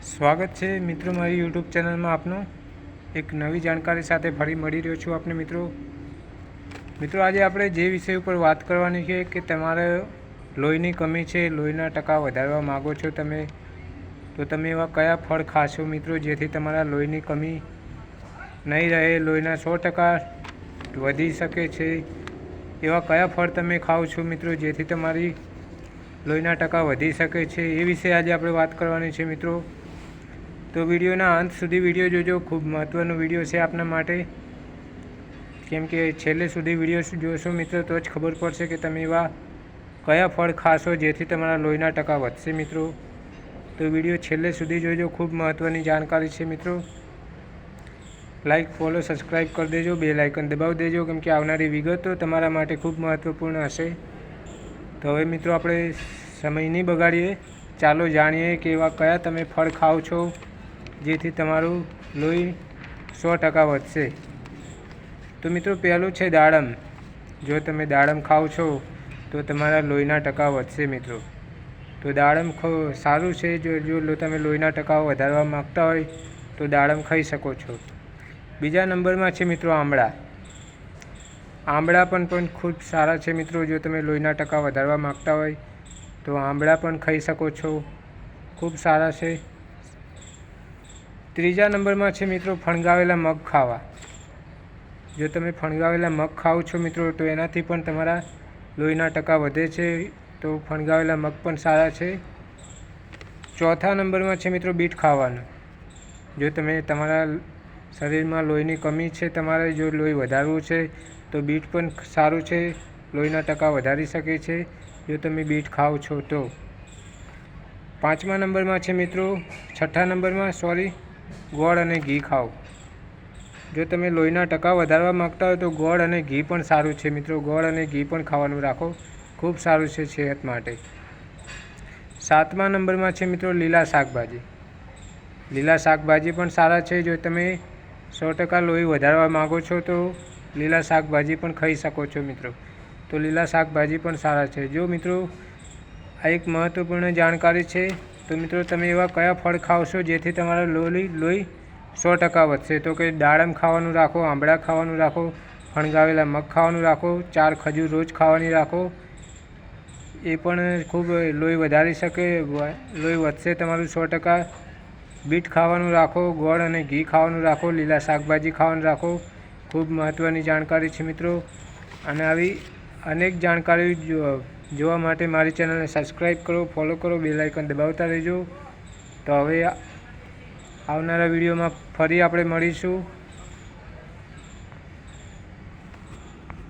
સ્વાગત છે મિત્રો મારી યુટ્યુબ ચેનલમાં આપનું એક નવી જાણકારી સાથે ફરી મળી રહ્યો છું આપને મિત્રો આજે આપણે જે વિષય ઉપર વાત કરવાની છે કે તમારે લોહીની કમી છે, લોહીના ટકા વધારવા માગો છો તમે, તો તમે એવા કયા ફળ ખાશો મિત્રો જેથી તમારા લોહીની કમી નહીં રહે, લોહીના 100% વધી શકે છે. એવા કયા ફળ તમે ખાઓ છો મિત્રો જેથી તમારી લોહીના ટકા વધી શકે છે, એ વિશે આજે આપણે વાત કરવાની છે મિત્રો. તો વિડીયોના અંત સુધી વિડીયો જોજો, ખૂબ મહત્ત્વનો વિડીયો છે આપના માટે, કેમ કે છેલ્લે સુધી વિડીયો જોશો મિત્રો તો જ ખબર પડશે કે તમે એવા કયા ફળ ખાશો જેથી તમારા લોહીના ટકા વધશે મિત્રો. તો વિડીયો છેલ્લે સુધી જોજો, ખૂબ મહત્ત્વની જાણકારી છે મિત્રો. લાઇક, ફોલો, સબસ્ક્રાઈબ કરી દેજો, બેલ આઇકન દબાવી દેજો, કેમ કે આવનારી વિગતો તમારા માટે ખૂબ મહત્ત્વપૂર્ણ હશે. તો હવે મિત્રો આપણે સમય નહીં બગાડીએ, ચાલો જાણીએ કે એવા કયા તમે ફળ ખાઓ છો જેથી તમારું લોહી 100% વધશે. તો મિત્રો પહેલું છે દાડમ. જો તમે દાડમ ખાઓ છો તો તમારા લોહીના ટકા વધશે મિત્રો. તો દાડમ સારું છે. જો તમે લોહીના ટકા વધારવા માગતા હોય તો દાડમ ખાઈ શકો છો. બીજા નંબરમાં છે મિત્રો આંબળા. આંબળા પણ ખૂબ સારા છે મિત્રો. જો તમે લોહીના ટકા વધારવા માગતા હોય તો આંબળા પણ ખાઈ શકો છો, ખૂબ સારા છે. ત્રીજા નંબરમાં છે મિત્રો ફણગાવેલા મગ ખાવા. જો તમે ફણગાવેલા મગ ખાઓ છો મિત્રો તો એનાથી પણ તમારા લોહીના ટકા વધે છે. તો ફણગાવેલા મગ પણ સારા છે. ચોથા નંબરમાં છે મિત્રો બીટ ખાવાનું. જો તમે તમારા શરીરમાં લોહીની કમી છે, તમારે જો લોહી વધારવું છે તો બીટ પણ સારું છે, લોહીના ટકા વધારી શકે છે જો તમે બીટ ખાઓ છો તો. પાંચમા નંબરમાં છે મિત્રો ગોળ અને ઘી ખાઓ. જો તમે લોહીના ટકા વધારવા માગતા હોય તો ગોળ અને ઘી પણ સારું છે મિત્રો. ગોળ અને ઘી પણ ખાવાનું રાખો, ખૂબ સારું છે સેહત માટે. સાતમા નંબરમાં છે મિત્રો લીલા શાકભાજી. લીલા શાકભાજી પણ સારા છે. જો તમે 100% લોહી વધારવા માગો છો તો લીલા શાકભાજી પણ ખાઈ શકો છો મિત્રો. તો લીલા શાકભાજી પણ સારા છે. જો મિત્રો આ એક મહત્ત્વપૂર્ણ જાણકારી છે. તો મિત્રો તમે એવા કયા ફળ ખાવશો જેથી તમારા લોહી 100% વધશે? તો કે દાડમ ખાવાનું રાખો, આંબળા ખાવાનું રાખો, ફણગાવેલા મગ ખાવાનું રાખો, 4 ખજૂર રોજ ખાવાની રાખો, એ પણ ખૂબ લોહી વધારી શકે, લોહી વધશે તમારું 100%. બીટ ખાવાનું રાખો, ગોળ અને ઘી ખાવાનું રાખો, લીલા શાકભાજી ખાવાનું રાખો. ખૂબ મહત્ત્વની જાણકારી છે મિત્રો. અને આવી અનેક જાણકારી જોવા માટે મારી ચેનલને સબસ્ક્રાઈબ કરો, ફોલો કરો, બેલ આઇકન દબાવતા રહેજો. તો હવે આવનારા વિડીયોમાં ફરી આપણે મળીશું.